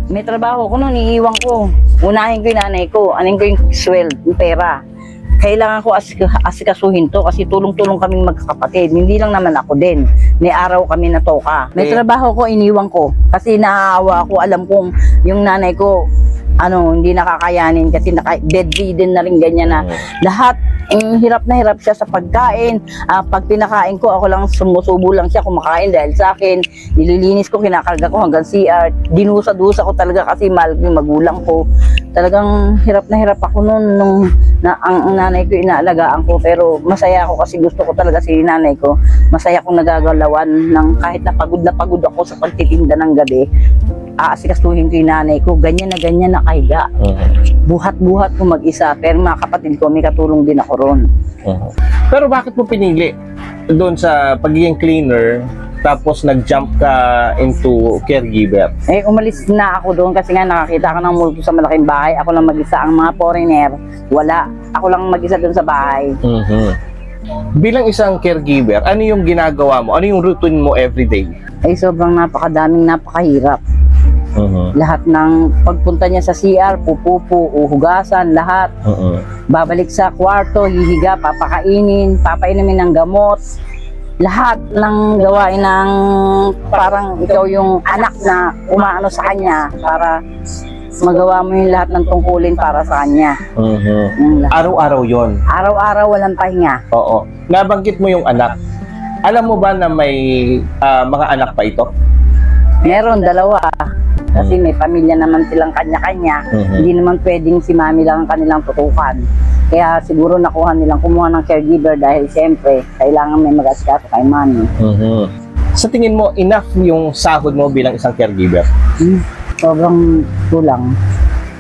May trabaho ko noon, iiwan ko. Unahin ko yung nanay ko, anin ko yung sweld, yung pera. Kailangan ko asikasuhin to kasi tulong-tulong kaming magkakapatid. Hindi lang naman ako din. May araw kami na toka. May trabaho ko, iniwan ko. Kasi naaawa ko, alam kong yung nanay ko, hindi nakakayanin kasi bedridden na rin ganyan na lahat. Hirap na hirap siya sa pagkain. Pag pinakain ko, ako lang sumusubo lang siya kumakain dahil sa akin. Nililinis ko, kinakarga ko hanggang CR. Dinusa-dusa ko talaga kasi mahal ko yung magulang ko. Talagang hirap na hirap ako noon nung ang nanay ko inaalagaan ko. Pero masaya ako kasi gusto ko talaga si nanay ko. Masaya akong nagagalawan ng kahit na pagod ako sa pagtitinda ng gabi. Aasikasuhin ko yung nanay ko. Ganyan na kahiga. Buhat-buhat ko mag-isa. Pero mga kapatid ko, may katulong din ako ron. Pero bakit mo pinili doon sa pagiging cleaner tapos nag-jump ka into caregiver? Umalis na ako doon kasi nga nakakita ko ng multo sa malaking bahay. Ako lang mag-isa. Ang mga foreigner, wala. Ako lang mag-isa doon sa bahay. Bilang isang caregiver, ano yung ginagawa mo? Ano yung routine mo everyday? Sobrang napakahirap. Lahat ng pagpunta niya sa CR, pupupo, uhugasan, lahat. Babalik sa kwarto, hihiga, papainumin ng gamot. Lahat ng gawain ng parang ikaw yung anak na umaano sa kanya para magawa mo yung lahat ng tungkulin para sa kanya. Araw-araw yon. Araw-araw walang pahinga. Oo. Nabanggit mo yung anak. Alam mo ba na may mga anak pa ito? Meron, 2. Kasi may pamilya naman silang kanya-kanya. Hindi naman pwedeng si mami lang ang kanilang tutukan. Kaya siguro kumuha ng caregiver dahil siyempre kailangan may mag-asikaso kay mami. Sa tingin mo, enough yung sahod mo bilang isang caregiver? Sobrang kulang.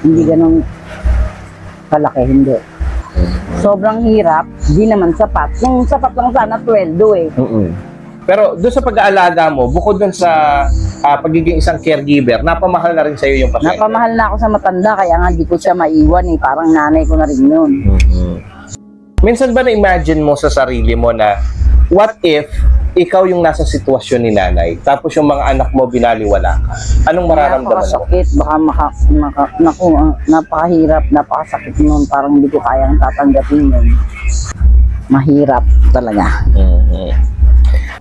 Hindi ganun kalaki, hindi. Sobrang hirap, di naman sapat. Yung sapat lang sana, 12 Pero doon sa pag-aalaga mo, bukod doon sa pagiging isang caregiver, napamahal na rin sa'yo yung pasyente? Napamahal na ako sa matanda, kaya nga di ko siya maiwan parang nanay ko na rin yun. Minsan ba na-imagine mo sa sarili mo na, what if ikaw yung nasa sitwasyon ni nanay, tapos yung mga anak mo binaliwala ka? Anong mararamdaman mo? Napakasakit, napakahirap, napakasakit nun, parang hindi ko kayang tatanggapin yun. Mahirap talaga.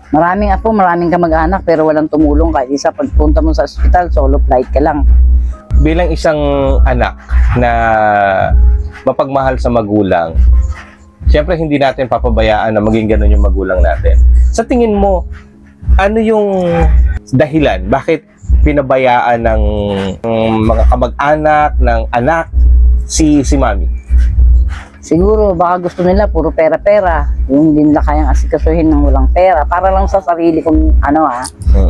Maraming kamag-anak pero walang tumulong kahit isa. Pagpunta mo sa ospital, solo flight ka lang. Bilang isang anak na mapagmahal sa magulang, siyempre hindi natin papabayaan na maging ganun yung magulang natin. Sa tingin mo, ano yung dahilan? Bakit pinabayaan ng mga kamag-anak, ng anak, si mami? Siguro baka gusto nila puro pera-pera. Yung hindi nila kayang asikasuhin ng walang pera. Para lang sa sarili kong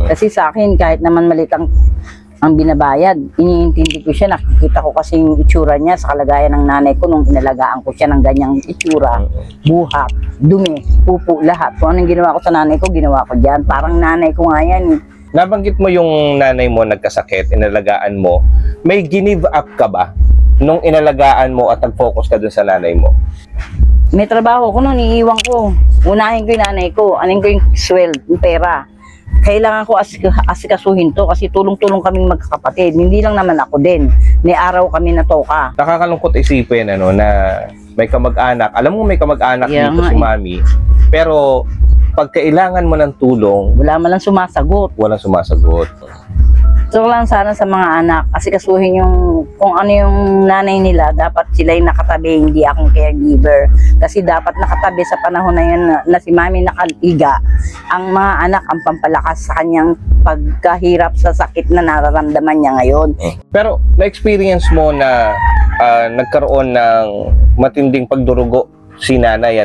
Kasi sa akin kahit naman maliit ang binabayad, iniintindi ko siya, nakikita ko kasi yung itsura niya sa kalagayan ng nanay ko nung inalagaan ko siya ng ganyang itsura. Buhat, dumi, pupo, lahat. Kung anong ginawa ko sa nanay ko, ginawa ko dyan. Parang nanay ko nga yan. Nabanggit mo yung nanay mo nagkasakit, inalagaan mo. May give up ka ba nung inalagaan mo at nag-focus ka dun sa nanay mo? May trabaho ko noon, iiwan ko. Unahin ko yung nanay ko, anin ko yung sweld, yung pera. Kailangan ko asikasuhin to kasi tulong-tulong kaming magkakapatid. Hindi lang naman ako din. May araw kami na toka. Nakakalungkot isipin na may kamag-anak. Alam mo may kamag-anak dito si mami. Pero pag kailangan mo ng tulong, wala man lang sumasagot. Walang sumasagot. So lang sana sa mga anak, asikasuhin yung kung ano yung nanay nila, dapat sila yung nakatabi, hindi akong caregiver. Kasi dapat nakatabi sa panahon na yun na si mami nakaliga, ang mga anak ang pampalakas sa kanyang pagkahirap sa sakit na nararamdaman niya ngayon. Pero na-experience mo na nagkaroon ng matinding pagdurugo si nanay,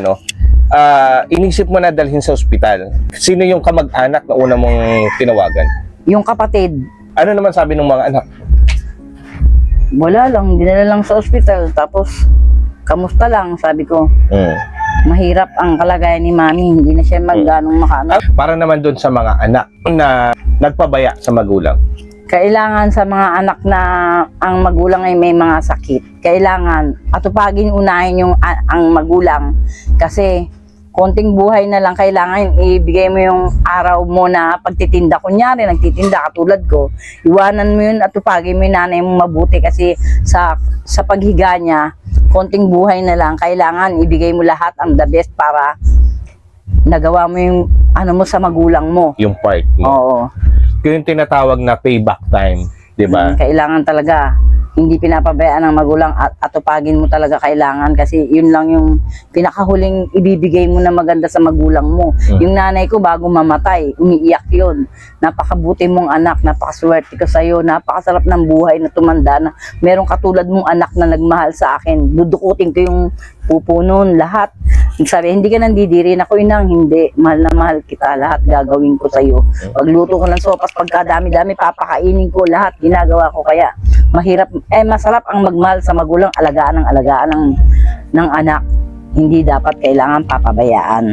inisip mo na dalhin sa ospital. Sino yung kamag-anak na una mong tinawagan? Yung kapatid. Ano naman sabi ng mga anak? Wala lang, dinala lang sa ospital. Tapos, kamusta lang, sabi ko. Mahirap ang kalagayan ni mami, hindi na siya ganong makaano. Para naman doon sa mga anak na nagpabaya sa magulang. Kailangan sa mga anak na ang magulang ay may mga sakit. Kailangan atupagin unahin yung ang magulang kasi konting buhay na lang, kailangan ibigay mo yung araw mo na pagtitinda. Kunyari, nagtitinda katulad ko, iwanan mo yun at tupagin mo yung nanay mo mabuti kasi sa paghiga niya, konting buhay na lang, kailangan ibigay mo lahat ang the best para nagawa mo yung ano mo sa magulang mo. Yung part mo. Oo. Yung tinatawag na payback time, di ba? Kailangan talaga hindi pinapabayaan ng magulang at atupagin mo talaga kailangan kasi yun lang yung pinakahuling ibibigay mo na maganda sa magulang mo. Yung nanay ko bago mamatay, umiiyak yun. Napakabuti mong anak, napakaswerte ko sa'yo, napakasarap ng buhay na tumanda na merong katulad mong anak na nagmahal sa akin. Dudukutin ko yung pupo nun, lahat. Sabi, hindi ka nandidirin ako, inang, hindi. Mahal na mahal kita, lahat gagawin ko sa'yo. Pagluto ko ng sopas, pagkadami-dami, papakainin ko, lahat ginagawa ko. Kaya mahirap, masarap ang magmahal sa magulang, alagaan ng anak. Hindi dapat kailangan papabayaan.